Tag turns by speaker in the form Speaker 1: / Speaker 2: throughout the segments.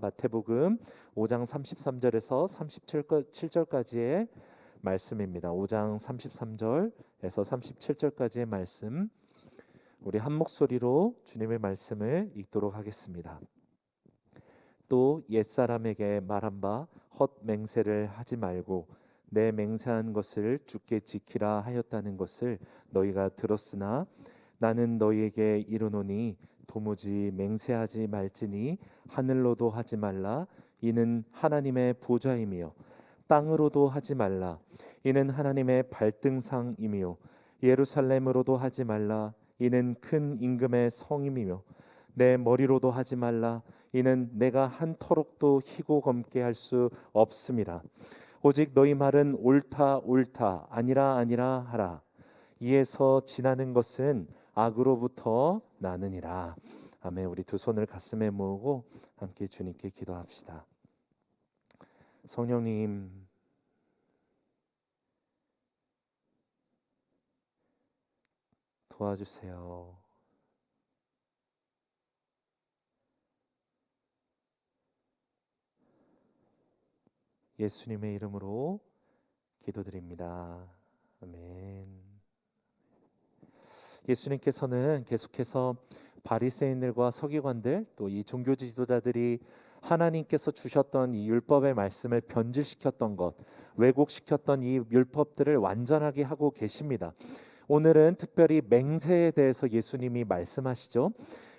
Speaker 1: 마태복음 5장 33절에서 37절까지의 말씀입니다. 5장 33절에서 37절까지의 말씀, 우리 한 목소리로 주님의 말씀을 읽도록 하겠습니다. 또 옛사람에게 말한 바 헛맹세를 하지 말고 내 맹세한 것을 주께 지키라 하였다는 것을 너희가 들었으나 나는 너희에게 이르노니 도무지 맹세하지 말지니 하늘로도 하지 말라 이는 하나님의 보좌임이요 땅으로도 하지 말라 이는 하나님의 발등상이며 예루살렘으로도 하지 말라 이는 큰 임금의 성임이며 내 머리로도 하지 말라 이는 내가 한 터럭도 희고 검게 할 수 없음이라. 오직 너희 말은 옳다 옳다 아니라 아니라 하라. 이에서 지나는 것은 악으로부터 나느니라. 아멘. 우리 두 손을 가슴에 모으고 함께 주님께 기도합시다. 성령님, 도와주세요. 예수님의 이름으로 기도드립니다. 아멘. 예수님께서는 계속해서 바리새인들과 서기관들 또 이 종교 지도자들이 하나님께서 주셨던 이 율법의 말씀을 변질시켰던 것, 왜곡시켰던 이 율법들을 완전하게 하고 계십니다. 오늘은 특별히 맹세에 대해서 예수님이 말씀하시죠.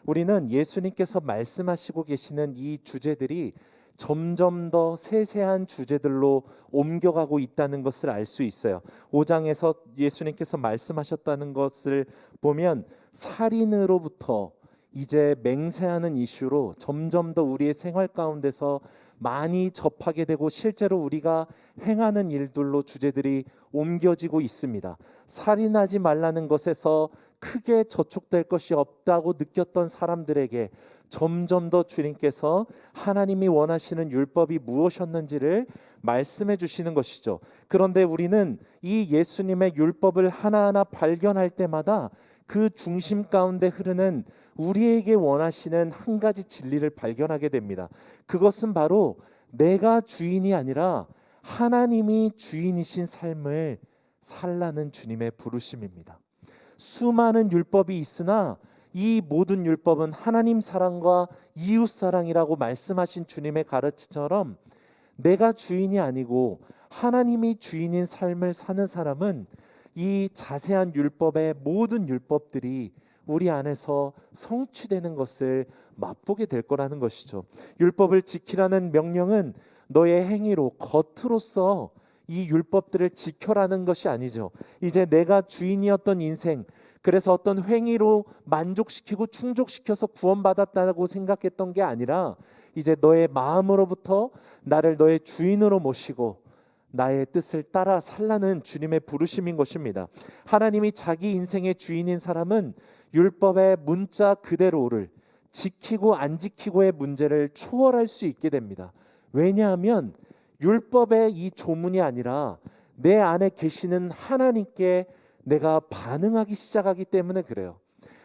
Speaker 1: 우리는 예수님께서 말씀하시고 계시는 이 주제들이 점점 더 세세한 주제들로 옮겨가고 있다는 것을 알 수 있어요. 5장에서 예수님께서 말씀하셨다는 것을 보면 살인으로부터 이제 맹세하는 이슈로 점점 더 우리의 생활 가운데서 많이 접하게 되고 실제로 우리가 행하는 일들로 주제들이 옮겨지고 있습니다. 살인하지 말라는 것에서 크게 저촉될 것이 없다고 느꼈던 사람들에게 점점 더 주님께서 하나님이 원하시는 율법이 무엇이었는지를 말씀해 주시는 것이죠. 그런데 우리는 이 예수님의 율법을 하나하나 발견할 때마다 그 중심 가운데 흐르는 우리에게 원하시는 한 가지 진리를 발견하게 됩니다. 그것은 바로 내가 주인이 아니라 하나님이 주인이신 삶을 살라는 주님의 부르심입니다. 수많은 율법이 있으나 이 모든 율법은 하나님 사랑과 이웃 사랑이라고 말씀하신 주님의 가르침처럼 내가 주인이 아니고 하나님이 주인인 삶을 사는 사람은 이 자세한 율법의 모든 율법들이 우리 안에서 성취되는 것을 맛보게 될 거라는 것이죠. 율법을 지키라는 명령은 너의 행위로 겉으로서 이 율법들을 지켜라는 것이 아니죠. 이제 내가 주인이었던 인생, 그래서 어떤 행위로 만족시키고 충족시켜서 구원받았다고 생각했던 게 아니라 이제 너의 마음으로부터 나를 너의 주인으로 모시고 나의 뜻을 따라 살라는 주님의 부르심인 것입니다. 하나님이 자기 인생의 주인인 사람은 율법의 문자 그대로를 지키고 안 지키고의 문제를 초월할 수 있게 됩니다. 왜냐하면 율법의 이 조문이 아니라 내 안에 계시는 하나님께 내가 반응하기 시작하기 때문에 그래요.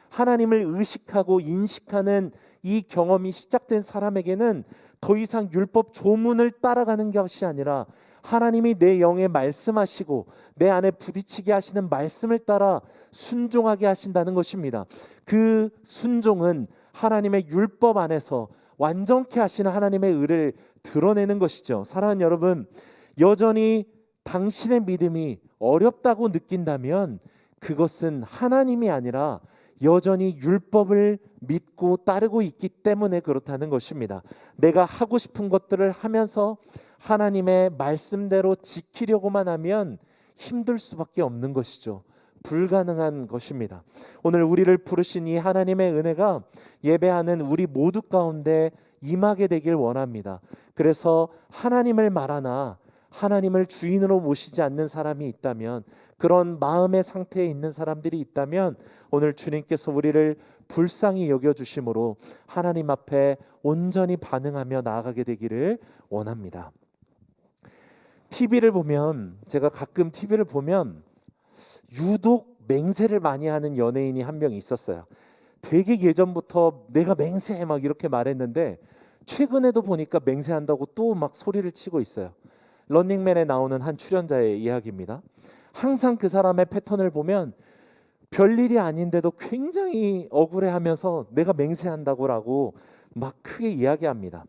Speaker 1: 하나님을 의식하고 인식하는 이 경험이 시작된 사람에게는 더 이상 율법 조문을 따라가는 것이 아니라 하나님이 내 영에 말씀하시고 내 안에 부딪히게 하시는 말씀을 따라 순종하게 하신다는 것입니다. 그 순종은 하나님의 율법 안에서 완전케 하시는 하나님의 의를 드러내는 것이죠. 사랑하는 여러분, 여전히 당신의 믿음이 어렵다고 느낀다면 그것은 하나님이 아니라 여전히 율법을 믿고 따르고 있기 때문에 그렇다는 것입니다. 내가 하고 싶은 것들을 하면서 하나님의 말씀대로 지키려고만 하면 힘들 수밖에 없는 것이죠. 불가능한 것입니다. 오늘 우리를 부르신 이 하나님의 은혜가 예배하는 우리 모두 가운데 임하게 되길 원합니다. 그래서 하나님을 말하나 하나님을 주인으로 모시지 않는 사람이 있다면, 그런 마음의 상태에 있는 사람들이 있다면 오늘 주님께서 우리를 불쌍히 여겨주심으로 하나님 앞에 온전히 반응하며 나아가게 되기를 원합니다. TV를 보면, 제가 가끔 TV를 보면 유독 맹세를 많이 하는 연예인이 한 명 있었어요. 되게 예전부터 내가 맹세해 막 이렇게 말했는데 최근에도 보니까 맹세한다고 또 막 소리를 치고 있어요. 런닝맨에 나오는 한 출연자의 이야기입니다. 항상 그 사람의 패턴을 보면 별일이 아닌데도 굉장히 억울해하면서 내가 맹세한다고라고 막 크게 이야기합니다.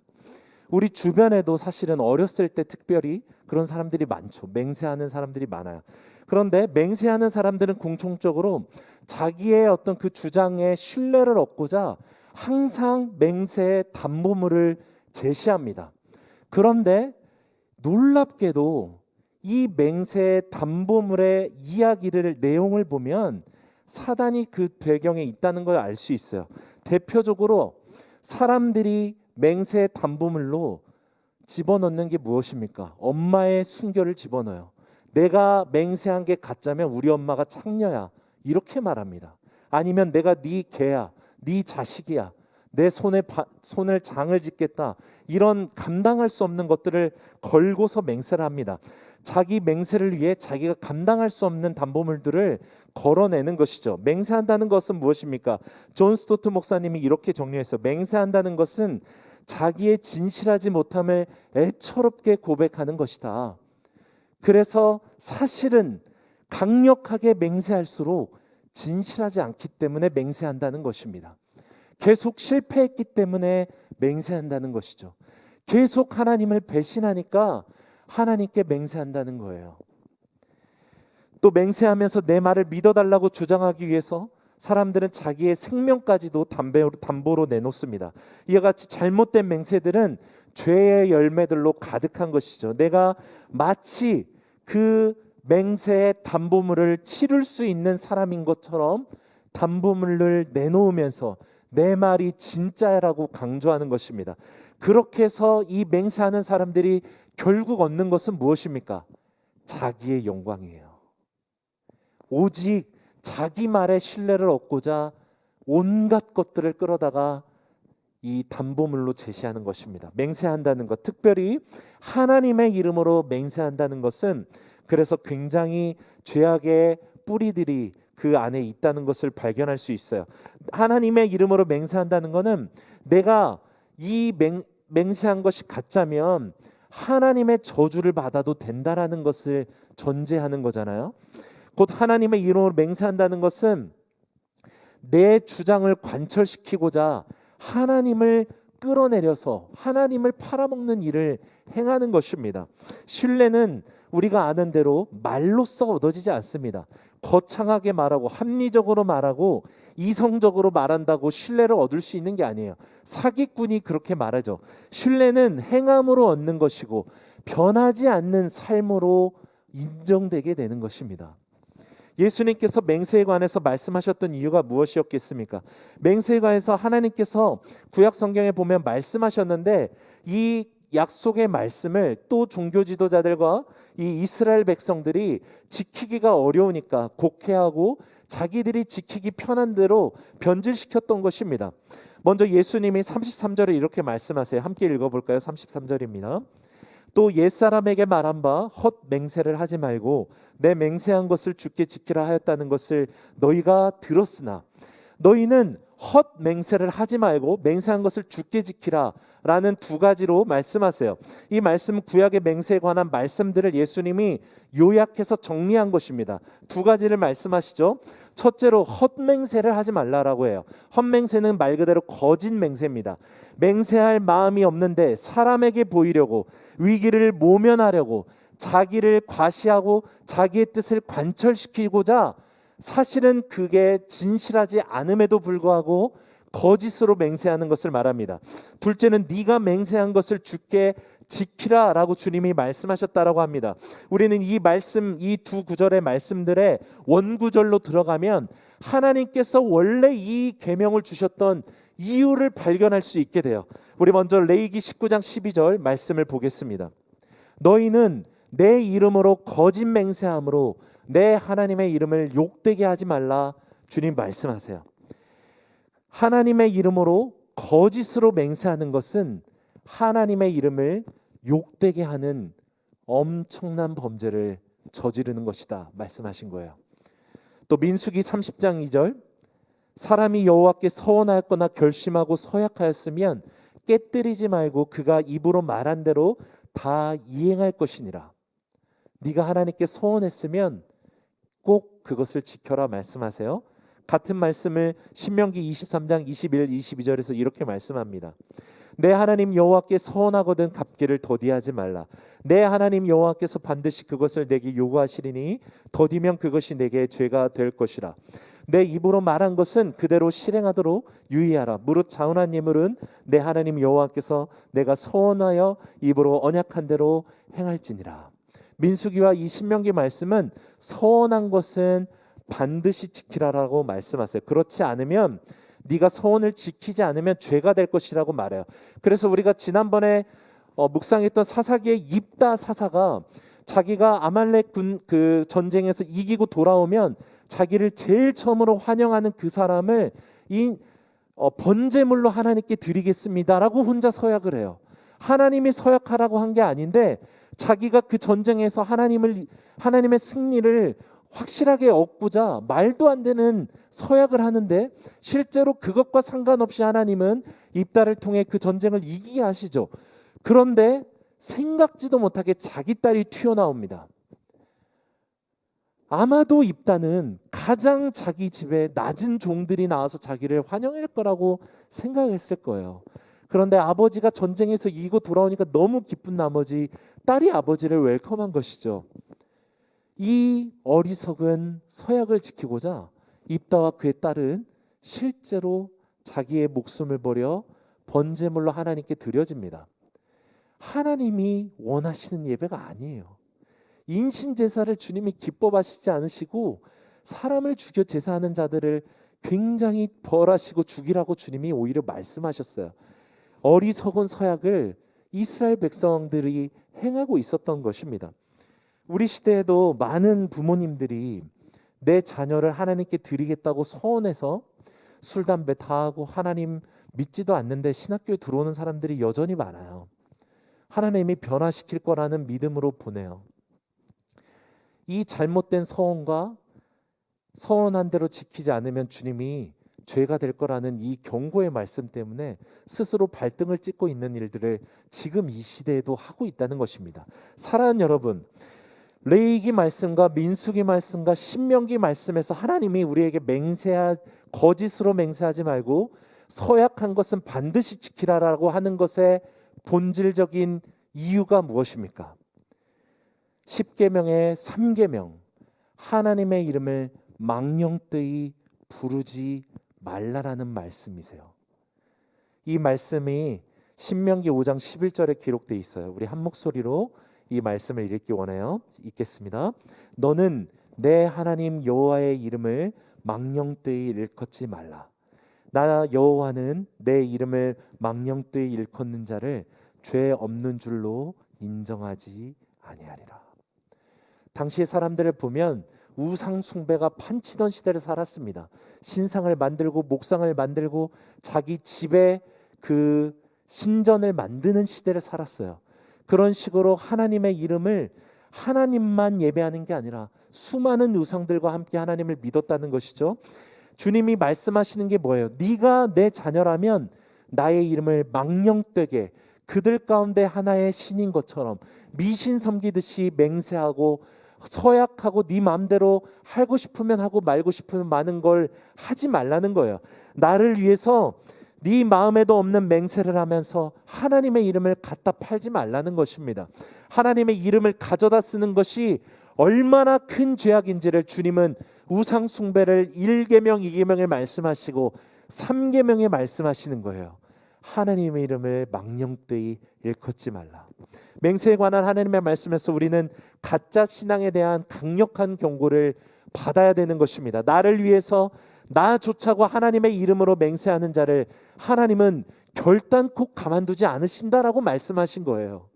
Speaker 1: 우리 주변에도 사실은 어렸을 때 특별히 그런 사람들이 많죠. 맹세하는 사람들이 많아요. 그런데 맹세하는 사람들은 공통적으로 자기의 어떤 그 주장에 신뢰를 얻고자 항상 맹세의 담보물을 제시합니다. 그런데 놀랍게도 이 맹세의 담보물의 이야기를 내용을 보면 사단이 그 배경에 있다는 걸 알 수 있어요. 대표적으로 사람들이 맹세의 담보물로 집어넣는 게 무엇입니까? 엄마의 순결을 집어넣어요. 내가 맹세한 게 가짜면 우리 엄마가 창녀야, 이렇게 말합니다. 아니면 내가 네 개야, 네 자식이야, 내 손을 장을 짓겠다, 이런 감당할 수 없는 것들을 걸고서 맹세를 합니다. 자기 맹세를 위해 자기가 감당할 수 없는 담보물들을 걸어내는 것이죠. 맹세한다는 것은 무엇입니까? 존 스토트 목사님이 이렇게 정리했어요. 맹세한다는 것은 자기의 진실하지 못함을 애처롭게 고백하는 것이다. 그래서 사실은 강력하게 맹세할수록 진실하지 않기 때문에 맹세한다는 것입니다. 계속 실패했기 때문에 맹세한다는 것이죠. 계속 하나님을 배신하니까 하나님께 맹세한다는 거예요. 또 맹세하면서 내 말을 믿어달라고 주장하기 위해서 사람들은 자기의 생명까지도 담보로 내놓습니다. 이와 같이 잘못된 맹세들은 죄의 열매들로 가득한 것이죠. 내가 마치 그 맹세의 담보물을 치를 수 있는 사람인 것처럼 담보물을 내놓으면서 내 말이 진짜라고 강조하는 것입니다. 그렇게 해서 이 맹세하는 사람들이 결국 얻는 것은 무엇입니까? 자기의 영광이에요. 오직 자기 말에 신뢰를 얻고자 온갖 것들을 끌어다가 이 담보물로 제시하는 것입니다. 맹세한다는 것, 특별히 하나님의 이름으로 맹세한다는 것은 그래서 굉장히 죄악의 뿌리들이 그 안에 있다는 것을 발견할 수 있어요. 하나님의 이름으로 맹세한다는 것은 내가 이 맹세한 것이 가짜면 하나님의 저주를 받아도 된다라는 것을 전제하는 거잖아요. 곧 하나님의 이름으로 맹세한다는 것은 내 주장을 관철시키고자 하나님을 끌어내려서 하나님을 팔아먹는 일을 행하는 것입니다. 신뢰는 우리가 아는 대로 말로써 얻어지지 않습니다. 거창하게 말하고 합리적으로 말하고 이성적으로 말한다고 신뢰를 얻을 수 있는 게 아니에요. 사기꾼이 그렇게 말하죠. 신뢰는 행함으로 얻는 것이고 변하지 않는 삶으로 인정되게 되는 것입니다. 예수님께서 맹세에 관해서 말씀하셨던 이유가 무엇이었겠습니까? 맹세에 관해서 하나님께서 구약 성경에 보면 말씀하셨는데 이 약속의 말씀을 또 종교 지도자들과 이 이스라엘 백성들이 지키기가 어려우니까 곡해하고 자기들이 지키기 편한 대로 변질시켰던 것입니다. 먼저 예수님이 33절에 이렇게 말씀하세요. 함께 읽어볼까요? 33절입니다. 또 옛사람에게 말한 바 헛 맹세를 하지 말고 내 맹세한 것을 주께 지키라 하였다는 것을 너희가 들었으나 너희는 헛 맹세를 하지 말고 맹세한 것을 주께 지키라 라는 두 가지로 말씀하세요. 이 말씀은 구약의 맹세에 관한 말씀들을 예수님이 요약해서 정리한 것입니다. 두 가지를 말씀하시죠. 첫째로 헛맹세를 하지 말라라고 해요. 헛맹세는 말 그대로 거짓 맹세입니다. 맹세할 마음이 없는데 사람에게 보이려고, 위기를 모면하려고, 자기를 과시하고 자기의 뜻을 관철시키고자 사실은 그게 진실하지 않음에도 불구하고 거짓으로 맹세하는 것을 말합니다. 둘째는 네가 맹세한 것을 주께 지키라라고 주님이 말씀하셨다라고 합니다. 우리는 이 말씀, 이 두 구절의 말씀들의 원구절로 들어가면 하나님께서 원래 이 계명을 주셨던 이유를 발견할 수 있게 돼요. 우리 먼저 레위기 19장 12절 말씀을 보겠습니다. 너희는 내 이름으로 거짓 맹세함으로 내 하나님의 이름을 욕되게 하지 말라 주님 말씀하세요. 하나님의 이름으로 거짓으로 맹세하는 것은 하나님의 이름을 욕되게 하는 엄청난 범죄를 저지르는 것이다 말씀하신 거예요. 또 민수기 30장 2절 사람이 여호와께 서원하였거나 결심하고 서약하였으면 깨뜨리지 말고 그가 입으로 말한 대로 다 이행할 것이니라. 네가 하나님께 서원했으면 꼭 그것을 지켜라 말씀하세요. 같은 말씀을 신명기 23장 21, 22절에서 이렇게 말씀합니다. 내 하나님 여호와께 서원하거든 갚기를 더디하지 말라. 내 하나님 여호와께서 반드시 그것을 내게 요구하시리니 더디면 그것이 내게 죄가 될 것이라. 내 입으로 말한 것은 그대로 실행하도록 유의하라. 무릇 자운한 예물은 내 하나님 여호와께서 내가 서원하여 입으로 언약한 대로 행할지니라. 민수기와 이 신명기 말씀은 서원한 것은 반드시 지키라라고 말씀하세요. 그렇지 않으면 네가 서원을 지키지 않으면 죄가 될 것이라고 말해요. 그래서 우리가 지난번에 묵상했던 사사기의 입다 사사가 자기가 아말렉 그 전쟁에서 이기고 돌아오면 자기를 제일 처음으로 환영하는 그 사람을 이 번제물로 하나님께 드리겠습니다라고 혼자 서약을 해요. 하나님이 서약하라고 한 게 아닌데 자기가 그 전쟁에서 하나님의 승리를 확실하게 얻고자 말도 안 되는 서약을 하는데 실제로 그것과 상관없이 하나님은 입다를 통해 그 전쟁을 이기게 하시죠. 그런데 생각지도 못하게 자기 딸이 튀어나옵니다. 아마도 입다는 가장 자기 집에 낮은 종들이 나와서 자기를 환영할 거라고 생각했을 거예요. 그런데 아버지가 전쟁에서 이기고 돌아오니까 너무 기쁜 나머지 딸이 아버지를 웰컴한 것이죠. 이 어리석은 서약을 지키고자 입다와 그의 딸은 실제로 자기의 목숨을 버려 번제물로 하나님께 드려집니다. 하나님이 원하시는 예배가 아니에요. 인신제사를 주님이 기뻐하시지 않으시고 사람을 죽여 제사하는 자들을 굉장히 벌하시고 죽이라고 주님이 오히려 말씀하셨어요. 어리석은 서약을 이스라엘 백성들이 행하고 있었던 것입니다. 우리 시대에도 많은 부모님들이 내 자녀를 하나님께 드리겠다고 서원해서 술, 담배 다 하고 하나님 믿지도 않는데 신학교에 들어오는 사람들이 여전히 많아요. 하나님이 변화시킬 거라는 믿음으로 보내요. 이 잘못된 서원과 서원한 대로 지키지 않으면 주님이 죄가 될 거라는 이 경고의 말씀 때문에 스스로 발등을 찍고 있는 일들을 지금 이 시대에도 하고 있다는 것입니다. 사랑하는 여러분, 레위기 말씀과 민수기 말씀과 신명기 말씀에서 하나님이 우리에게 거짓으로 맹세하지 말고 서약한 것은 반드시 지키라라고 하는 것의 본질적인 이유가 무엇입니까? 10계명의 3계명, 하나님의 이름을 망령되이 부르지 말라라는 말씀이세요. 이 말씀이 신명기 5장 11절에 기록되어 있어요. 우리 한 목소리로 이 말씀을 읽기 원해요. 읽겠습니다. 너는 내 하나님 여호와의 이름을 망령되이 일컫지 말라. 나 여호와는 내 이름을 망령되이 일컫는 자를 죄 없는 줄로 인정하지 아니하리라. 당시의 사람들을 보면 우상 숭배가 판치던 시대를 살았습니다. 신상을 만들고 목상을 만들고 자기 집에 그 신전을 만드는 시대를 살았어요. 그런 식으로 하나님의 이름을 하나님만 예배하는 게 아니라 수많은 우상들과 함께 하나님을 믿었다는 것이죠. 주님이 말씀하시는 게 뭐예요? 네가 내 자녀라면 나의 이름을 망령되게 그들 가운데 하나의 신인 것처럼 미신 섬기듯이 맹세하고 서약하고 네 마음대로 하고 싶으면 하고 말고 싶으면 많은 걸 하지 말라는 거예요. 나를 위해서 네 마음에도 없는 맹세를 하면서 하나님의 이름을 갖다 팔지 말라는 것입니다. 하나님의 이름을 가져다 쓰는 것이 얼마나 큰 죄악인지를 주님은 우상 숭배를 1계명, 2계명에 말씀하시고 3계명에 말씀하시는 거예요. 하나님의 이름을 망령되이 일컫지 말라. 맹세에 관한 하나님의 말씀에서 우리는 가짜 신앙에 대한 강력한 경고를 받아야 되는 것입니다. 나를 위해서 나조차고 하나님의 이름으로 맹세하는 자를 하나님은 결단코 가만두지 않으신다라고 말씀하신 거예요.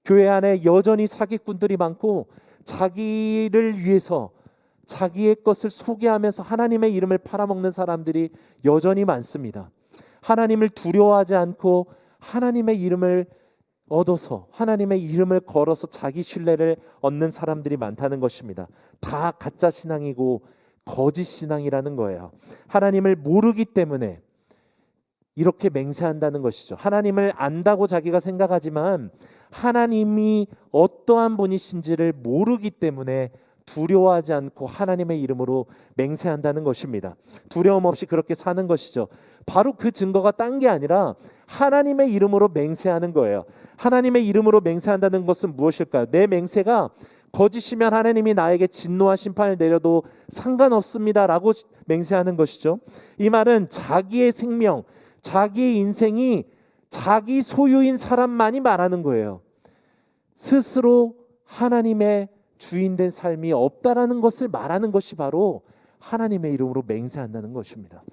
Speaker 1: 교회 안에 여전히 사기꾼들이 많고 자기를 위해서 자기의 것을 소개하면서 하나님의 이름을 팔아먹는 사람들이 여전히 많습니다. 하나님을 두려워하지 않고 하나님의 이름을 얻어서 하나님의 이름을 걸어서 자기 신뢰를 얻는 사람들이 많다는 것입니다. 다 가짜 신앙이고 거짓 신앙이라는 거예요. 하나님을 모르기 때문에 이렇게 맹세한다는 것이죠. 하나님을 안다고 자기가 생각하지만 하나님이 어떠한 분이신지를 모르기 때문에 두려워하지 않고 하나님의 이름으로 맹세한다는 것입니다. 두려움 없이 그렇게 사는 것이죠. 바로 그 증거가 딴 게 아니라 하나님의 이름으로 맹세하는 거예요. 하나님의 이름으로 맹세한다는 것은 무엇일까요? 내 맹세가 거짓이면 하나님이 나에게 진노와 심판을 내려도 상관없습니다라고 맹세하는 것이죠. 이 말은 자기의 생명, 자기의 인생이 자기 소유인 사람만이 말하는 거예요. 스스로 하나님의 주인된 삶이 없다라는 것을 말하는 것이 바로 하나님의 이름으로 맹세한다는 것입니다.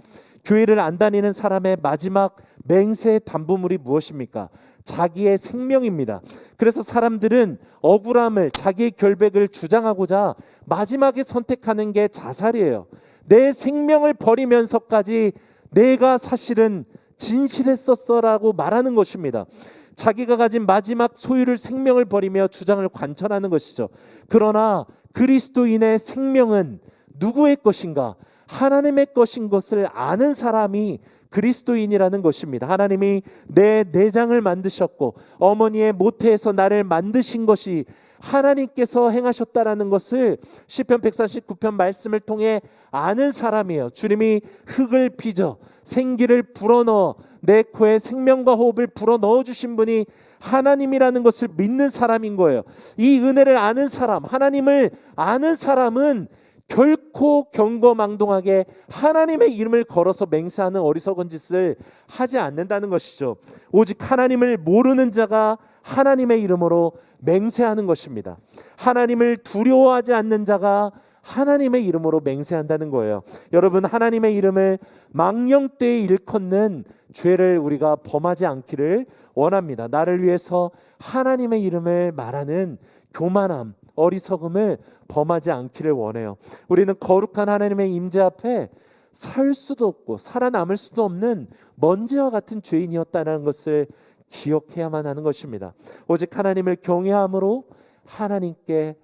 Speaker 1: 교회를 안 다니는 사람의 마지막 맹세의 담보물이 무엇입니까? 자기의 생명입니다. 그래서 사람들은 억울함을, 자기의 결백을 주장하고자 마지막에 선택하는 게 자살이에요. 내 생명을 버리면서까지 내가 사실은 진실했었어라고 말하는 것입니다. 자기가 가진 마지막 소유를, 생명을 버리며 주장을 관철하는 것이죠. 그러나 그리스도인의 생명은 누구의 것인가? 하나님의 것인 것을 아는 사람이 그리스도인이라는 것입니다. 하나님이 내 내장을 만드셨고 어머니의 모태에서 나를 만드신 것이 하나님께서 행하셨다라는 것을 시편 139편 말씀을 통해 아는 사람이에요. 주님이 흙을 빚어 생기를 불어넣어 내 코에 생명과 호흡을 불어넣어 주신 분이 하나님이라는 것을 믿는 사람인 거예요. 이 은혜를 아는 사람, 하나님을 아는 사람은 결코 경거망동하게 하나님의 이름을 걸어서 맹세하는 어리석은 짓을 하지 않는다는 것이죠. 오직 하나님을 모르는 자가 하나님의 이름으로 맹세하는 것입니다. 하나님을 두려워하지 않는 자가 하나님의 이름으로 맹세한다는 거예요. 여러분, 하나님의 이름을 망령되이 일컫는 죄를 우리가 범하지 않기를 원합니다. 나를 위해서 하나님의 이름을 말하는 교만함, 어리석음을 범하지 않기를 원해요. 우리는 거룩한 하나님의 임재 앞에 살 수도 없고 살아남을 수도 없는 먼지와 같은 죄인이었다는 것을 기억해야만 하는 것입니다. 오직 하나님을 경외함으로 하나님께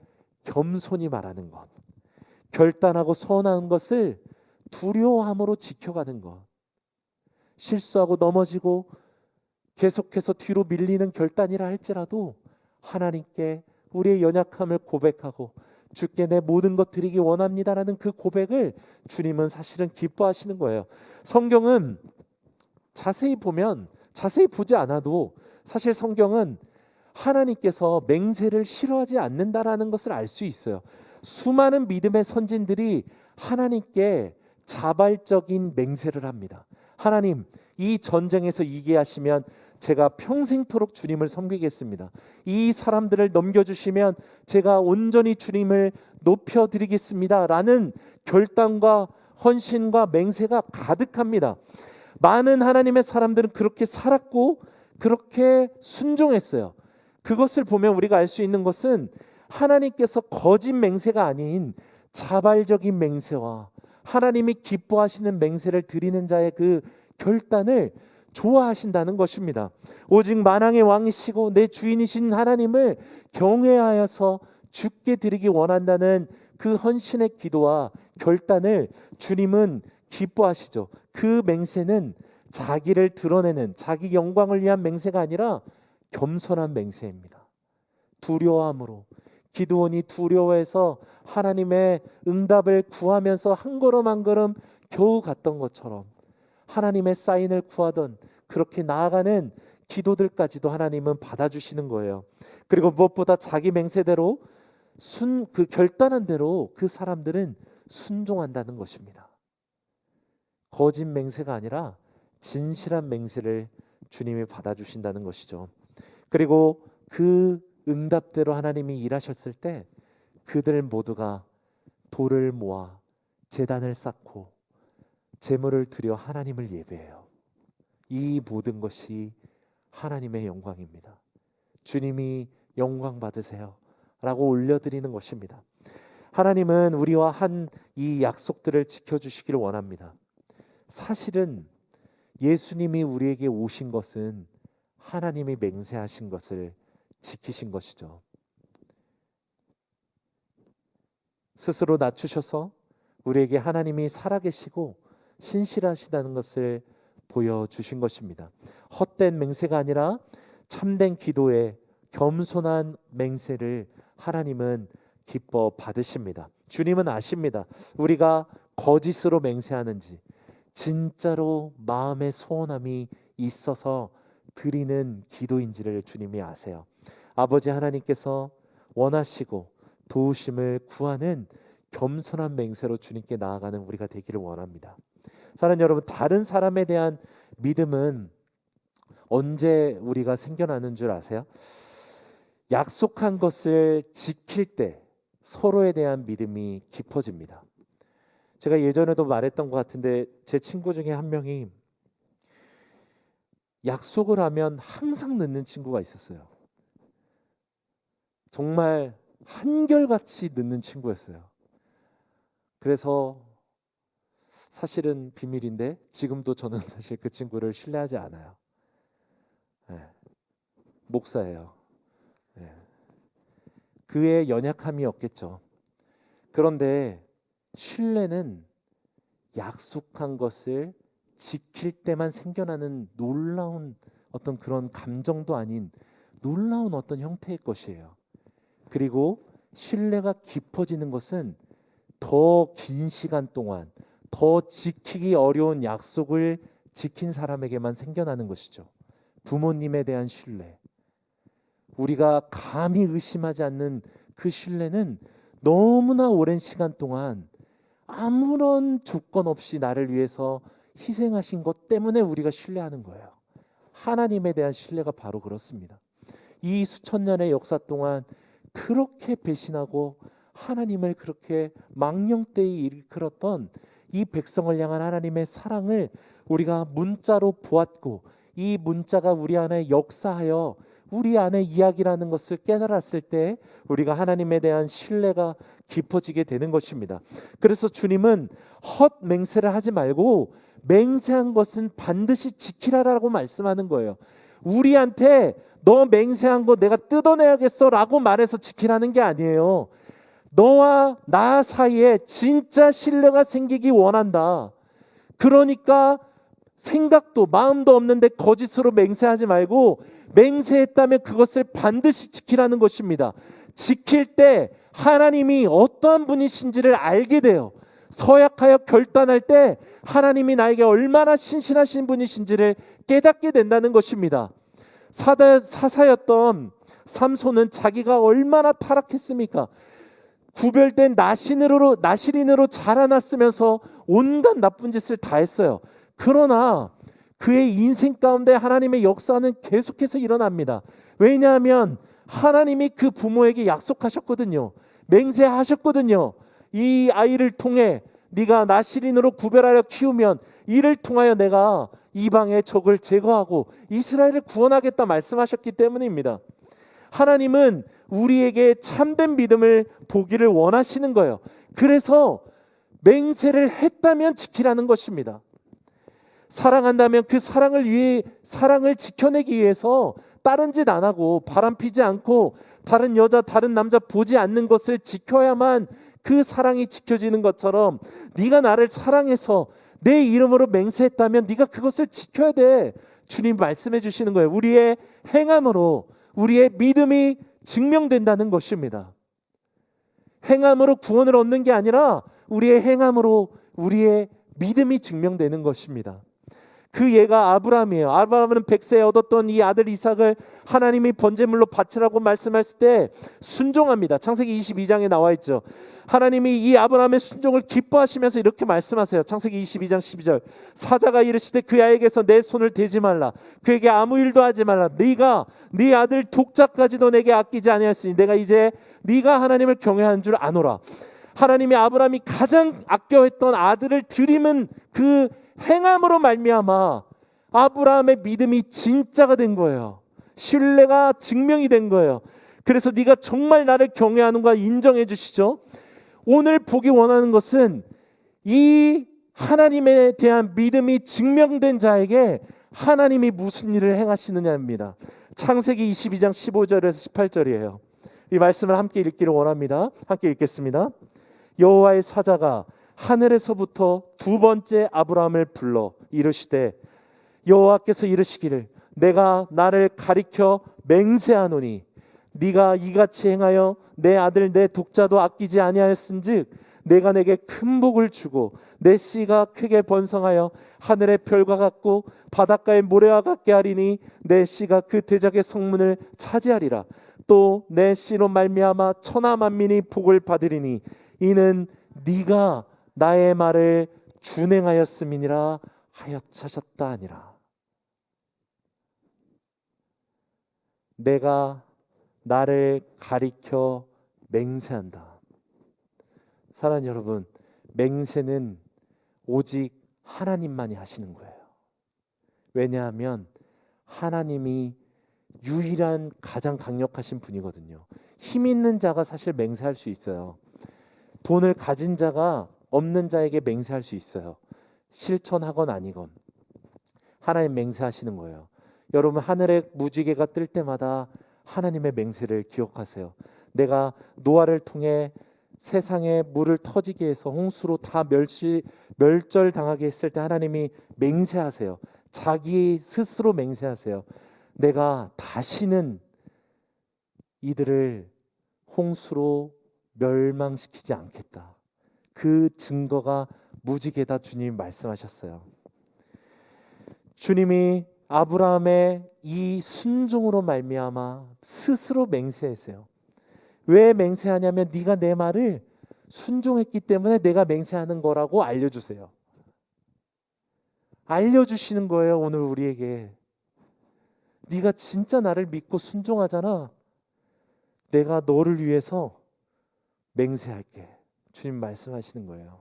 Speaker 1: 겸손히 말하는 것, 결단하고 서운한 것을 두려워함으로 지켜가는 것, 실수하고 넘어지고 계속해서 뒤로 밀리는 결단이라 할지라도 하나님께 우리의 연약함을 고백하고 주께 내 모든 것 드리기 원합니다라는 그 고백을 주님은 사실은 기뻐하시는 거예요. 성경은 자세히 보면, 자세히 보지 않아도 사실 성경은 하나님께서 맹세를 싫어하지 않는다라는 것을 알 수 있어요. 수많은 믿음의 선진들이 하나님께 자발적인 맹세를 합니다. 하나님, 이 전쟁에서 이기게 하시면 제가 평생토록 주님을 섬기겠습니다. 이 사람들을 넘겨주시면 제가 온전히 주님을 높여드리겠습니다 라는 결단과 헌신과 맹세가 가득합니다. 많은 하나님의 사람들은 그렇게 살았고 그렇게 순종했어요. 그것을 보면 우리가 알 수 있는 것은 하나님께서 거짓 맹세가 아닌 자발적인 맹세와 하나님이 기뻐하시는 맹세를 드리는 자의 그 결단을 좋아하신다는 것입니다. 오직 만왕의 왕이시고 내 주인이신 하나님을 경외하여서 주께 드리기 원한다는 그 헌신의 기도와 결단을 주님은 기뻐하시죠. 그 맹세는 자기를 드러내는, 자기 영광을 위한 맹세가 아니라 겸손한 맹세입니다. 두려워함으로, 기드온이 두려워해서 하나님의 응답을 구하면서 한 걸음 한 걸음 겨우 갔던 것처럼 하나님의 사인을 구하던 그렇게 나아가는 기도들까지도 하나님은 받아주시는 거예요. 그리고 무엇보다 자기 맹세대로 그 결단한 대로 그 사람들은 순종한다는 것입니다. 거짓 맹세가 아니라 진실한 맹세를 주님이 받아주신다는 것이죠. 그리고 그 응답대로 하나님이 일하셨을 때 그들 모두가 돌을 모아 제단을 쌓고 제물을 드려 하나님을 예배해요. 이 모든 것이 하나님의 영광입니다. 주님이 영광 받으세요 라고 올려드리는 것입니다. 하나님은 우리와 한 이 약속들을 지켜주시기를 원합니다. 사실은 예수님이 우리에게 오신 것은 하나님이 맹세하신 것을 지키신 것이죠. 스스로 낮추셔서 우리에게 하나님이 살아계시고 신실하시다는 것을 보여주신 것입니다. 헛된 맹세가 아니라 참된 기도에 겸손한 맹세를 하나님은 기뻐 받으십니다. 주님은 아십니다. 우리가 거짓으로 맹세하는지 진짜로 마음의 소원함이 있어서 드리는 기도인지를 주님이 아세요. 아버지 하나님께서 원하시고 도우심을 구하는 겸손한 맹세로 주님께 나아가는 우리가 되기를 원합니다. 사랑하는 여러분, 다른 사람에 대한 믿음은 언제 우리가 생겨나는 줄 아세요? 약속한 것을 지킬 때 서로에 대한 믿음이 깊어집니다. 제가 예전에도 말했던 것 같은데 제 친구 중에 한 명이 약속을 하면 항상 늦는 친구가 있었어요. 정말 한결같이 늦는 친구였어요. 그래서 사실은 비밀인데 지금도 저는 사실 그 친구를 신뢰하지 않아요. 목사예요. 그의 연약함이 없겠죠. 그런데 신뢰는 약속한 것을 지킬 때만 생겨나는 놀라운 어떤 그런 감정도 아닌 놀라운 어떤 형태의 것이에요. 그리고 신뢰가 깊어지는 것은 더 긴 시간 동안 더 지키기 어려운 약속을 지킨 사람에게만 생겨나는 것이죠. 부모님에 대한 신뢰, 우리가 감히 의심하지 않는 그 신뢰는 너무나 오랜 시간 동안 아무런 조건 없이 나를 위해서 희생하신 것 때문에 우리가 신뢰하는 거예요. 하나님에 대한 신뢰가 바로 그렇습니다. 이 수천 년의 역사 동안 그렇게 배신하고 하나님을 그렇게 망령되이 일컬었던 이 백성을 향한 하나님의 사랑을 우리가 문자로 보았고, 이 문자가 우리 안에 역사하여 우리 안에 이야기라는 것을 깨달았을 때 우리가 하나님에 대한 신뢰가 깊어지게 되는 것입니다. 그래서 주님은 헛 맹세를 하지 말고 맹세한 것은 반드시 지키라라고 말씀하는 거예요. 우리한테 너 맹세한 거 내가 뜯어내야겠어 라고 말해서 지키라는 게 아니에요. 너와 나 사이에 진짜 신뢰가 생기기 원한다. 그러니까 생각도 마음도 없는데 거짓으로 맹세하지 말고 맹세했다면 그것을 반드시 지키라는 것입니다. 지킬 때 하나님이 어떠한 분이신지를 알게 돼요. 서약하여 결단할 때 하나님이 나에게 얼마나 신실하신 분이신지를 깨닫게 된다는 것입니다. 사사였던 삼손은 자기가 얼마나 타락했습니까? 구별된 나실인으로 자라났으면서 온갖 나쁜 짓을 다 했어요. 그러나 그의 인생 가운데 하나님의 역사는 계속해서 일어납니다. 왜냐하면 하나님이 그 부모에게 약속하셨거든요. 맹세하셨거든요. 이 아이를 통해 네가 나실인으로 구별하여 키우면 이를 통하여 내가 이방의 적을 제거하고 이스라엘을 구원하겠다 말씀하셨기 때문입니다. 하나님은 우리에게 참된 믿음을 보기를 원하시는 거예요. 그래서 맹세를 했다면 지키라는 것입니다. 사랑한다면 그 사랑을 지켜내기 위해서 다른 짓 안 하고 바람 피지 않고 다른 여자 다른 남자 보지 않는 것을 지켜야만 그 사랑이 지켜지는 것처럼 네가 나를 사랑해서 내 이름으로 맹세했다면 네가 그것을 지켜야 돼. 주님 말씀해 주시는 거예요. 우리의 행함으로 우리의 믿음이 증명된다는 것입니다. 행함으로 구원을 얻는 게 아니라 우리의 행함으로 우리의 믿음이 증명되는 것입니다. 그 예가 아브라함이에요. 아브라함은 100세에 얻었던 이 아들 이삭을 하나님이 번제물로 바치라고 말씀했을 때 순종합니다. 창세기 22장에 나와 있죠. 하나님이 이 아브라함의 순종을 기뻐하시면서 이렇게 말씀하세요. 창세기 22장 12절. 사자가 이르시되 그 아이에게서 내 손을 대지 말라. 그에게 아무 일도 하지 말라. 네가 네 아들 독자까지도 내게 아끼지 아니하였으니 내가 이제 네가 하나님을 경외하는 줄 아노라. 하나님이 아브라함이 가장 아껴했던 아들을 드리는 그 행함으로 말미암아 아브라함의 믿음이 진짜가 된 거예요. 신뢰가 증명이 된 거예요. 그래서 네가 정말 나를 경외하는가 인정해 주시죠. 오늘 보기 원하는 것은 이 하나님에 대한 믿음이 증명된 자에게 하나님이 무슨 일을 행하시느냐입니다. 창세기 22장 15절에서 18절이에요. 이 말씀을 함께 읽기를 원합니다. 함께 읽겠습니다. 여호와의 사자가 하늘에서부터 두 번째 아브라함을 불러 이르시되 여호와께서 이르시기를 내가 나를 가리켜 맹세하노니 네가 이같이 행하여 내 아들 내 독자도 아끼지 아니하였은즉 내가 내게 큰 복을 주고 내 씨가 크게 번성하여 하늘의 별과 같고 바닷가의 모래와 같게 하리니 내 씨가 그 대적의 성문을 차지하리라. 또 내 씨로 말미암아 천하 만민이 복을 받으리니 이는 네가 나의 말을 준행하였음이니라 하셨다 하니라. 내가 나를 가리켜 맹세한다. 사랑하는 여러분, 맹세는 오직 하나님만이 하시는 거예요. 왜냐하면 하나님이 유일한 가장 강력하신 분이거든요. 힘 있는 자가 사실 맹세할 수 있어요. 돈을 가진 자가 없는 자에게 맹세할 수 있어요. 실천하건 아니건 하나님 맹세하시는 거예요. 여러분, 하늘의 무지개가 뜰 때마다 하나님의 맹세를 기억하세요. 내가 노아를 통해 세상에 물을 터지게 해서 홍수로 다 멸절당하게 했을 때 하나님이 맹세하세요. 자기 스스로 맹세하세요. 내가 다시는 이들을 홍수로 멸망시키지 않겠다. 그 증거가 무지개다. 주님이 말씀하셨어요. 주님이 아브라함의 이 순종으로 말미암아 스스로 맹세했어요. 왜 맹세하냐면 네가 내 말을 순종했기 때문에 내가 맹세하는 거라고 알려주세요. 알려주시는 거예요. 오늘 우리에게. 네가 진짜 나를 믿고 순종하잖아. 내가 너를 위해서 맹세할게. 주님 말씀하시는 거예요.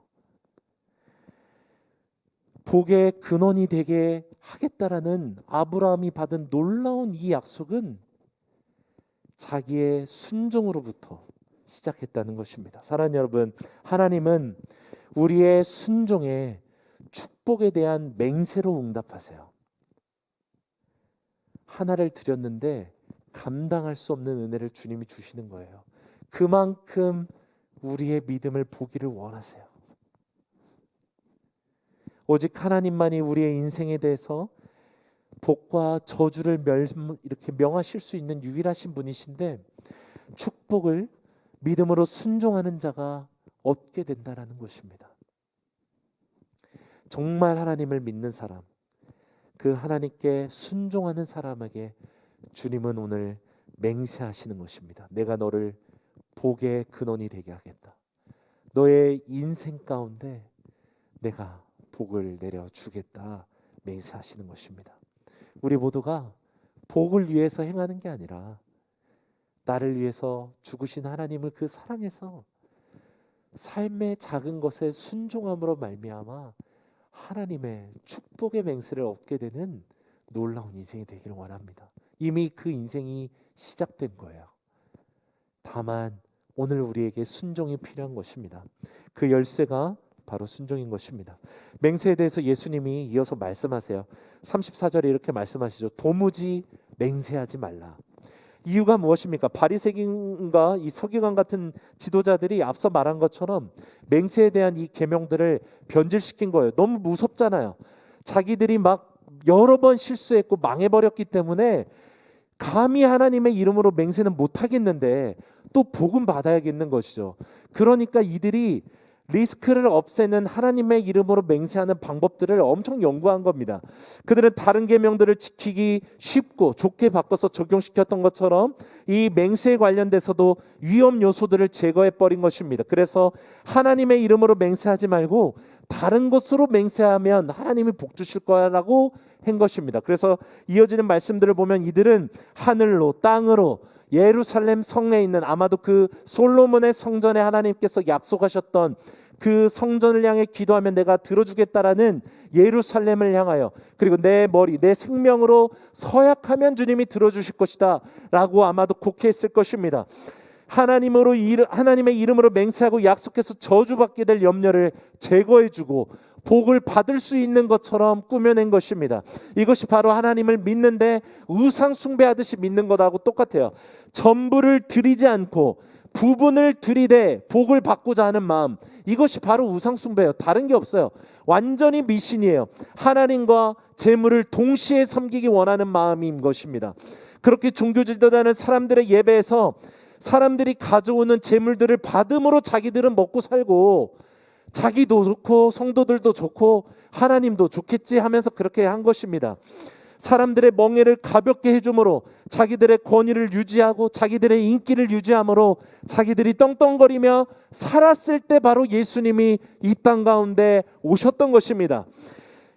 Speaker 1: 복의 근원이 되게 하겠다라는 아브라함이 받은 놀라운 이 약속은 자기의 순종으로부터 시작했다는 것입니다. 사랑하는 여러분, 하나님은 우리의 순종에 축복에 대한 맹세로 응답하세요. 하나를 드렸는데 감당할 수 없는 은혜를 주님이 주시는 거예요. 그만큼 우리의 믿음을 보기를 원하세요. 오직 하나님만이 우리의 인생에 대해서 복과 저주를 이렇게 명하실 수 있는 유일하신 분이신데 축복을 믿음으로 순종하는 자가 얻게 된다는 것입니다. 정말 하나님을 믿는 사람, 그 하나님께 순종하는 사람에게 주님은 오늘 맹세하시는 것입니다. 내가 너를 복의 근원이 되게 하겠다. 너의 인생 가운데 내가 복을 내려주겠다 맹세하시는 것입니다. 우리 모두가 복을 위해서 행하는 게 아니라 나를 위해서 죽으신 하나님을 그 사랑해서 삶의 작은 것에 순종함으로 말미암아 하나님의 축복의 맹세를 얻게 되는 놀라운 인생이 되기를 원합니다. 이미 그 인생이 시작된 거예요. 다만 오늘 우리에게 순종이 필요한 것입니다. 그 열쇠가 바로 순종인 것입니다. 맹세에 대해서 예수님이 이어서 말씀하세요. 34절에 이렇게 말씀하시죠. 도무지 맹세하지 말라. 이유가 무엇입니까? 바리새인과 이 서기관 같은 지도자들이 앞서 말한 것처럼 맹세에 대한 이 계명들을 변질시킨 거예요. 너무 무섭잖아요. 자기들이 막 여러 번 실수했고 망해버렸기 때문에 감히 하나님의 이름으로 맹세는 못하겠는데 또 복음 받아야겠는 것이죠. 그러니까 이들이 리스크를 없애는 하나님의 이름으로 맹세하는 방법들을 엄청 연구한 겁니다. 그들은 다른 계명들을 지키기 쉽고 좋게 바꿔서 적용시켰던 것처럼 이 맹세에 관련돼서도 위험 요소들을 제거해 버린 것입니다. 그래서 하나님의 이름으로 맹세하지 말고 다른 것으로 맹세하면 하나님이 복 주실 거라고 한 것입니다. 그래서 이어지는 말씀들을 보면 이들은 하늘로 땅으로 예루살렘 성에 있는 아마도 그 솔로몬의 성전에 하나님께서 약속하셨던 그 성전을 향해 기도하면 내가 들어주겠다라는 예루살렘을 향하여, 그리고 내 머리 내 생명으로 서약하면 주님이 들어주실 것이다 라고 아마도 곡해했을 것입니다. 하나님의 이름으로 맹세하고 약속해서 저주받게 될 염려를 제거해주고 복을 받을 수 있는 것처럼 꾸며낸 것입니다. 이것이 바로 하나님을 믿는데 우상 숭배하듯이 믿는 것하고 똑같아요. 전부를 드리지 않고 부분을 드리되 복을 받고자 하는 마음, 이것이 바로 우상 숭배예요. 다른 게 없어요. 완전히 미신이에요. 하나님과 재물을 동시에 섬기기 원하는 마음인 것입니다. 그렇게 종교 지도자는 사람들의 예배에서 사람들이 가져오는 재물들을 받음으로 자기들은 먹고 살고, 자기도 좋고 성도들도 좋고 하나님도 좋겠지 하면서 그렇게 한 것입니다. 사람들의 멍에를 가볍게 해줌으로 자기들의 권위를 유지하고 자기들의 인기를 유지함으로 자기들이 떵떵거리며 살았을 때 바로 예수님이 이 땅 가운데 오셨던 것입니다.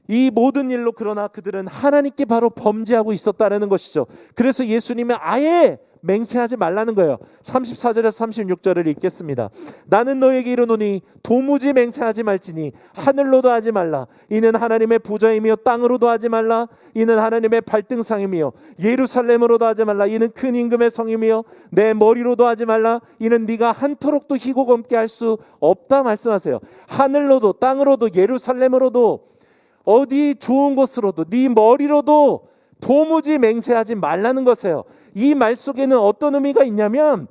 Speaker 1: 이 모든 일로 그러나 그들은 하나님께 바로 범죄하고 있었다는 것이죠. 그래서 예수님은 아예 맹세하지 말라는 거예요. 34절에서 36절을 읽겠습니다. 나는 너에게 이르노니 도무지 맹세하지 말지니 하늘로도 하지 말라. 이는 하나님의 보좌이며 땅으로도 하지 말라. 이는 하나님의 발등상이며 예루살렘으로도 하지 말라. 이는 큰 임금의 성이며 내 머리로도 하지 말라. 이는 네가 한토록도 희고 검게 할 수 없다 말씀하세요. 하늘로도 땅으로도 예루살렘으로도 어디 좋은 곳으로도 네 머리로도 도무지 맹세하지 말라는 것이에요. 이 말 속에는 어떤 의미가 있냐면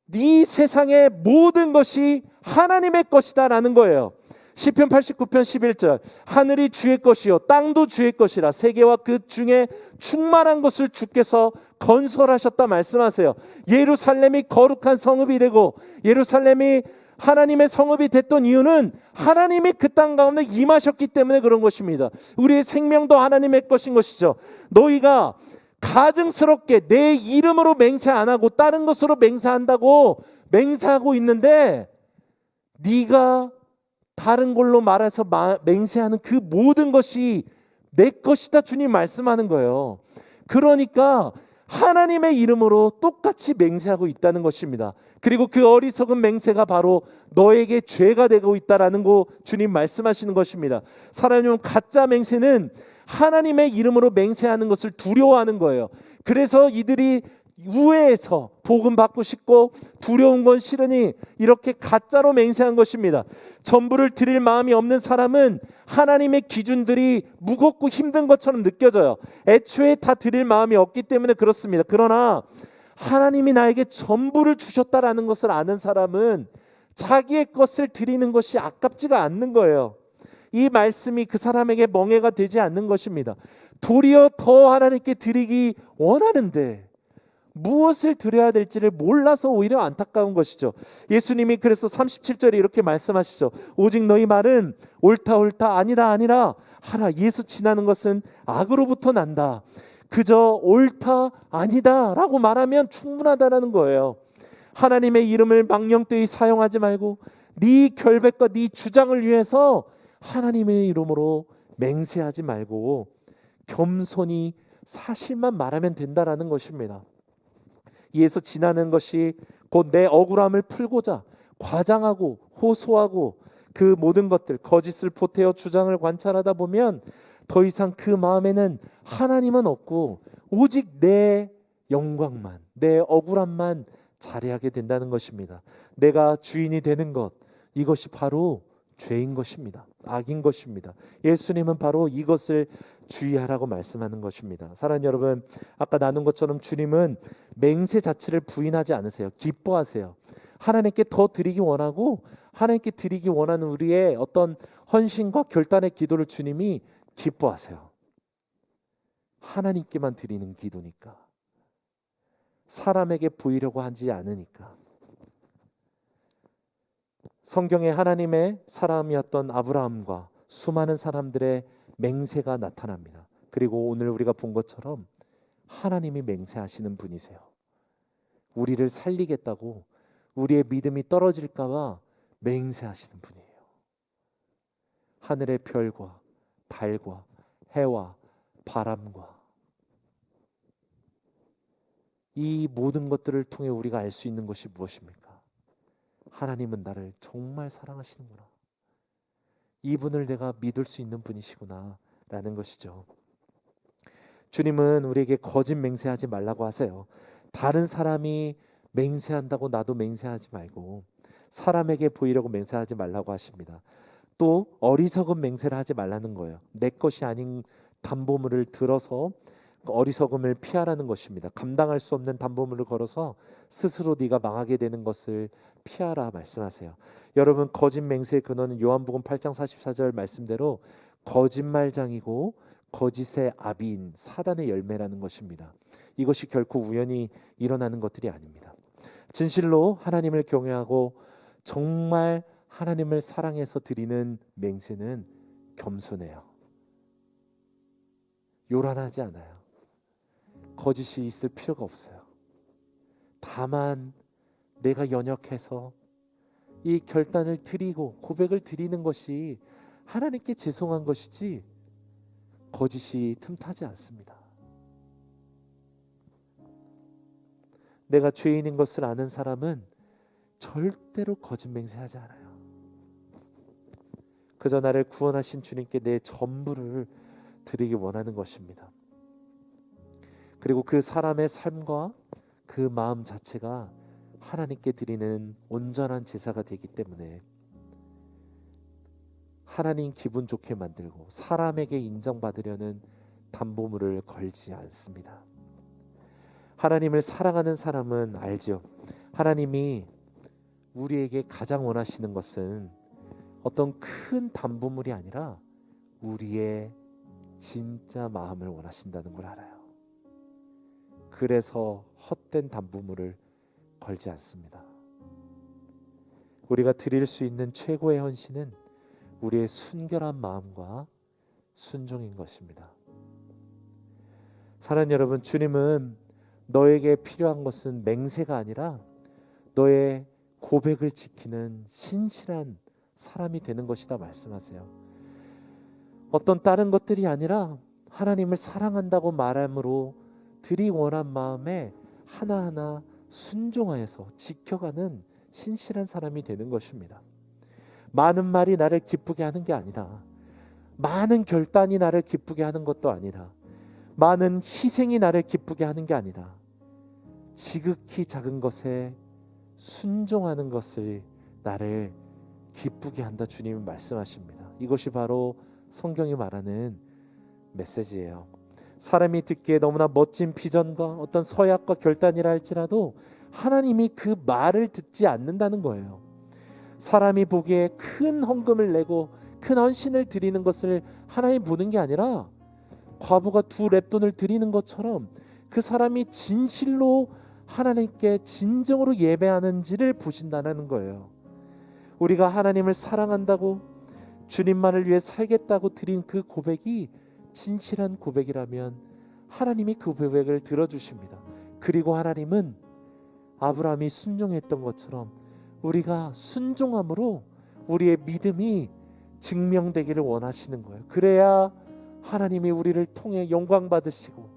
Speaker 1: 네 세상의 모든 것이 하나님의 것이다라는 거예요. 시편 89편 11절 하늘이 주의 것이요 땅도 주의 것이라 세계와 그 중에 충만한 것을 주께서 건설하셨다 말씀하세요. 예루살렘이 거룩한 성읍이 되고 예루살렘이 하나님의 성읍이 됐던 이유는 하나님이 그 땅 가운데 임하셨기 때문에 그런 것입니다. 우리의 생명도 하나님의 것인 것이죠. 너희가 가증스럽게 내 이름으로 맹세 안 하고 다른 것으로 맹세한다고 맹세하고 있는데 네가 다른 걸로 말해서 맹세하는 그 모든 것이 내 것이다 주님 말씀하는 거예요. 그러니까 하나님의 이름으로 똑같이 맹세하고 있다는 것입니다. 그리고 그 어리석은 맹세가 바로 너에게 죄가 되고 있다라는 거 주님 말씀하시는 것입니다. 사랑하는 가짜 맹세는 하나님의 이름으로 맹세하는 것을 두려워하는 거예요. 그래서 이들이 우회해서 복음 받고 싶고 두려운 건 싫으니 이렇게 가짜로 맹세한 것입니다. 전부를 드릴 마음이 없는 사람은 하나님의 기준들이 무겁고 힘든 것처럼 느껴져요. 애초에 다 드릴 마음이 없기 때문에 그렇습니다. 그러나 하나님이 나에게 전부를 주셨다라는 것을 아는 사람은 자기의 것을 드리는 것이 아깝지가 않는 거예요. 이 말씀이 그 사람에게 멍해가 되지 않는 것입니다. 도리어 더 하나님께 드리기 원하는데 무엇을 드려야 될지를 몰라서 오히려 안타까운 것이죠. 예수님이 그래서 37절에 이렇게 말씀하시죠. 오직 너희 말은 옳다 옳다 아니다 아니라 하라. 예수 지나는 것은 악으로부터 난다. 그저 옳다 아니다 라고 말하면 충분하다라는 거예요. 하나님의 이름을 망령되이 사용하지 말고 네 결백과 네 주장을 위해서 하나님의 이름으로 맹세하지 말고 겸손히 사실만 말하면 된다라는 것입니다. 예수 지나는 것이 곧 내 억울함을 풀고자 과장하고 호소하고 그 모든 것들 거짓을 보태어 주장을 관찰하다 보면 더 이상 그 마음에는 하나님은 없고 오직 내 영광만 내 억울함만 자리하게 된다는 것입니다. 내가 주인이 되는 것, 이것이 바로 죄인 것입니다. 악인 것입니다. 예수님은 바로 이것을 주의하라고 말씀하는 것입니다. 사랑하는 여러분, 아까 나눈 것처럼 주님은 맹세 자체를 부인하지 않으세요. 기뻐하세요. 하나님께 더 드리기 원하고 하나님께 드리기 원하는 우리의 어떤 헌신과 결단의 기도를 주님이 기뻐하세요. 하나님께만 드리는 기도니까, 사람에게 보이려고 하지 않으니까. 성경에 하나님의 사람이었던 아브라함과 수많은 사람들의 맹세가 나타납니다. 그리고 오늘 우리가 본 것처럼 하나님이 맹세하시는 분이세요. 우리를 살리겠다고 우리의 믿음이 떨어질까 봐 맹세하시는 분이에요. 하늘의 별과 달과 해와 바람과 이 모든 것들을 통해 우리가 알 수 있는 것이 무엇입니까? 하나님은 나를 정말 사랑하시는구나. 이분을 내가 믿을 수 있는 분이시구나 라는 것이죠. 주님은 우리에게 거짓 맹세하지 말라고 하세요. 다른 사람이 맹세한다고 나도 맹세하지 말고 사람에게 보이려고 맹세하지 말라고 하십니다. 또 어리석은 맹세를 하지 말라는 거예요. 내 것이 아닌 담보물을 들어서 어리석음을 피하라는 것입니다. 감당할 수 없는 담보물을 걸어서 스스로 네가 망하게 되는 것을 피하라 말씀하세요. 여러분, 거짓 맹세의 근원은 요한복음 8장 44절 말씀대로 거짓말장이고 거짓의 아비인 사단의 열매라는 것입니다. 이것이 결코 우연히 일어나는 것들이 아닙니다. 진실로 하나님을 경외하고 정말 하나님을 사랑해서 드리는 맹세는 겸손해요. 요란하지 않아요. 거짓이 있을 필요가 없어요. 다만 내가 연약해서 이 결단을 드리고 고백을 드리는 것이 하나님께 죄송한 것이지 거짓이 틈타지 않습니다. 내가 죄인인 것을 아는 사람은 절대로 거짓 맹세하지 않아요. 그저 나를 구원하신 주님께 내 전부를 드리기 원하는 것입니다. 그리고 그 사람의 삶과 그 마음 자체가 하나님께 드리는 온전한 제사가 되기 때문에 하나님 기분 좋게 만들고 사람에게 인정받으려는 담보물을 걸지 않습니다. 하나님을 사랑하는 사람은 알죠. 하나님이 우리에게 가장 원하시는 것은 어떤 큰 담보물이 아니라 우리의 진짜 마음을 원하신다는 걸 알아요. 그래서 헛된 담보물을 걸지 않습니다. 우리가 드릴 수 있는 최고의 헌신은 우리의 순결한 마음과 순종인 것입니다. 사랑하는 여러분, 주님은 너에게 필요한 것은 맹세가 아니라 너의 고백을 지키는 신실한 사람이 되는 것이다 말씀하세요. 어떤 다른 것들이 아니라 하나님을 사랑한다고 말함으로 드리 원한 마음에 하나하나 순종하여서 지켜가는 신실한 사람이 되는 것입니다. 많은 말이 나를 기쁘게 하는 게 아니라, 많은 결단이 나를 기쁘게 하는 것도 아니라, 많은 희생이 나를 기쁘게 하는 게 아니라 지극히 작은 것에 순종하는 것을 나를 기쁘게 한다 주님은 말씀하십니다. 이것이 바로 성경이 말하는 메시지예요. 사람이 듣기에 너무나 멋진 비전과 어떤 서약과 결단이라 할지라도 하나님이 그 말을 듣지 않는다는 거예요. 사람이 보기에 큰 헌금을 내고 큰 헌신을 드리는 것을 하나님 보는 게 아니라 과부가 2렙돈을 드리는 것처럼 그 사람이 진실로 하나님께 진정으로 예배하는지를 보신다는 거예요. 우리가 하나님을 사랑한다고 주님만을 위해 살겠다고 드린 그 고백이 진실한 고백이라면 하나님이 그 고백을 들어주십니다. 그리고 하나님은 아브라함이 순종했던 것처럼 우리가 순종함으로 우리의 믿음이 증명되기를 원하시는 거예요. 그래야 하나님이 우리를 통해 영광 받으시고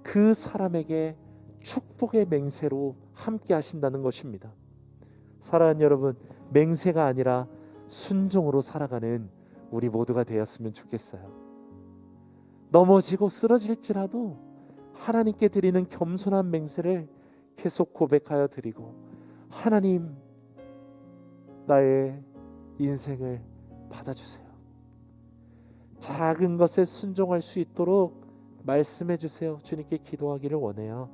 Speaker 1: 그 사람에게 축복의 맹세로 함께 하신다는 것입니다. 사랑하는 여러분, 맹세가 아니라 순종으로 살아가는 우리 모두가 되었으면 좋겠어요. 넘어지고 쓰러질지라도 하나님께 드리는 겸손한 맹세를 계속 고백하여 드리고, 하나님 나의 인생을 받아주세요. 작은 것에 순종할 수 있도록 말씀해 주세요. 주님께 기도하기를 원해요.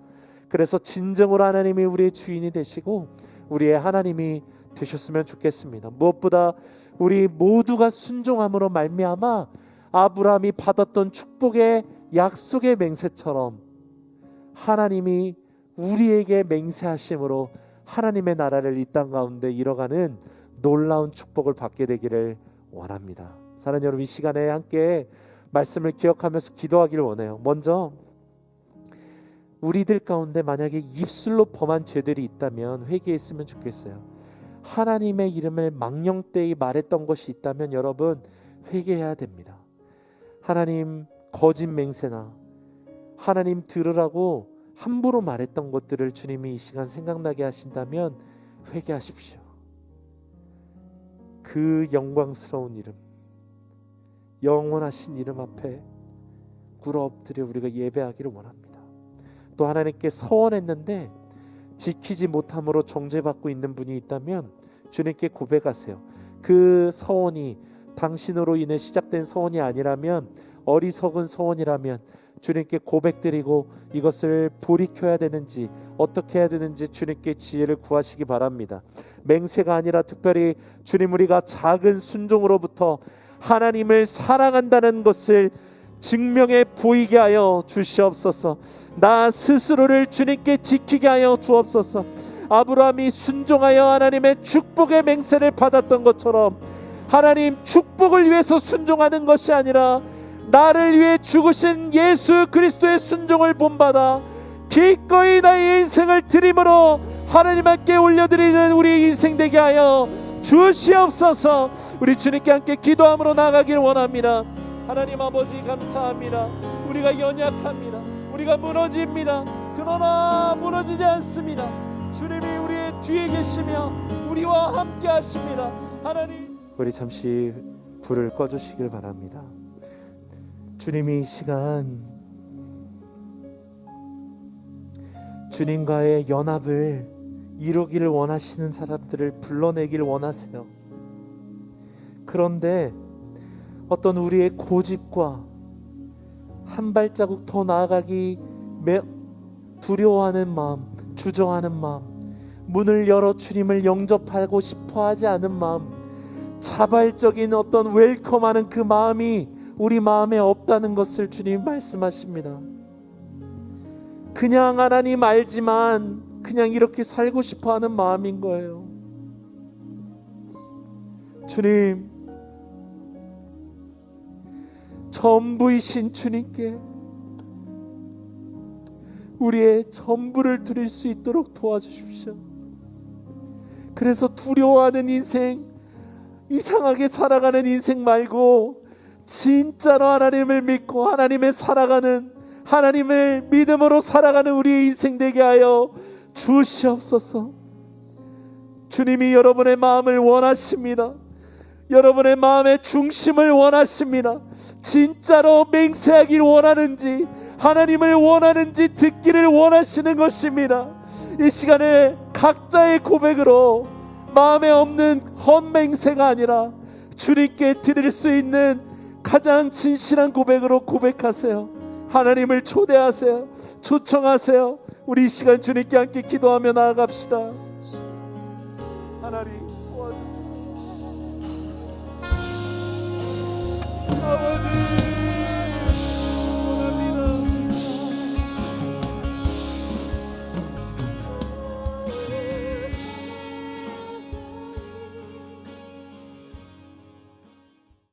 Speaker 1: 그래서 진정으로 하나님이 우리의 주인이 되시고 우리의 하나님이 되셨으면 좋겠습니다. 무엇보다 우리 모두가 순종함으로 말미암아 아브라함이 받았던 축복의 약속의 맹세처럼 하나님이 우리에게 맹세하심으로 하나님의 나라를 이 땅 가운데 이뤄가는 놀라운 축복을 받게 되기를 원합니다. 사랑하는 여러분, 이 시간에 함께 말씀을 기억하면서 기도하기를 원해요. 먼저 우리들 가운데 만약에 입술로 범한 죄들이 있다면 회개했으면 좋겠어요. 하나님의 이름을 망령되이 말했던 것이 있다면 여러분 회개해야 됩니다. 하나님 거짓 맹세나 하나님 들으라고 함부로 말했던 것들을 주님이 이 시간 생각나게 하신다면 회개하십시오. 그 영광스러운 이름, 영원하신 이름 앞에 꿇어 엎드려 우리가 예배하기를 원합니다. 또 하나님께 서원했는데 지키지 못함으로 정죄받고 있는 분이 있다면 주님께 고백하세요. 그 서원이 당신으로 인해 시작된 서원이 아니라면, 어리석은 서원이라면 주님께 고백드리고 이것을 돌이켜야 되는지 어떻게 해야 되는지 주님께 지혜를 구하시기 바랍니다. 맹세가 아니라 특별히 주님, 우리가 작은 순종으로부터 하나님을 사랑한다는 것을 증명해 보이게 하여 주시옵소서. 나 스스로를 주님께 지키게 하여 주옵소서. 아브라함이 순종하여 하나님의 축복의 맹세를 받았던 것처럼 하나님 축복을 위해서 순종하는 것이 아니라 나를 위해 죽으신 예수 그리스도의 순종을 본받아 기꺼이 나의 인생을 드림으로 하나님 앞에 올려드리는 우리 인생 되게 하여 주시옵소서. 우리 주님께 함께 기도함으로 나아가길 원합니다. 하나님 아버지 감사합니다. 우리가 연약합니다. 우리가 무너집니다. 그러나 무너지지 않습니다. 주님이 우리의 뒤에 계시며 우리와 함께 하십니다. 하나님, 우리 잠시 불을 꺼주시길 바랍니다. 주님이 이 시간 주님과의 연합을 이루기를 원하시는 사람들을 불러내길 원하세요. 그런데 어떤 우리의 고집과 한 발자국 더 나아가기 두려워하는 마음, 주저하는 마음, 문을 열어 주님을 영접하고 싶어 하지 않은 마음, 자발적인 어떤 웰컴하는 그 마음이 우리 마음에 없다는 것을 주님 말씀하십니다. 그냥 하나님 알지만 그냥 이렇게 살고 싶어 하는 마음인 거예요. 주님, 전부이신 주님께 우리의 전부를 드릴 수 있도록 도와주십시오. 그래서 두려워하는 인생, 이상하게 살아가는 인생 말고 진짜로 하나님을 믿고 하나님을 살아가는, 하나님을 믿음으로 살아가는 우리의 인생 되게 하여 주시옵소서. 주님이 여러분의 마음을 원하십니다. 여러분의 마음의 중심을 원하십니다. 진짜로 맹세하기를 원하는지, 하나님을 원하는지 듣기를 원하시는 것입니다. 이 시간에 각자의 고백으로 마음에 없는 헛맹세가 아니라 주님께 드릴 수 있는 가장 진실한 고백으로 고백하세요. 하나님을 초대하세요. 초청하세요. 우리 이 시간 주님께 함께 기도하며 나아갑시다. 하나님,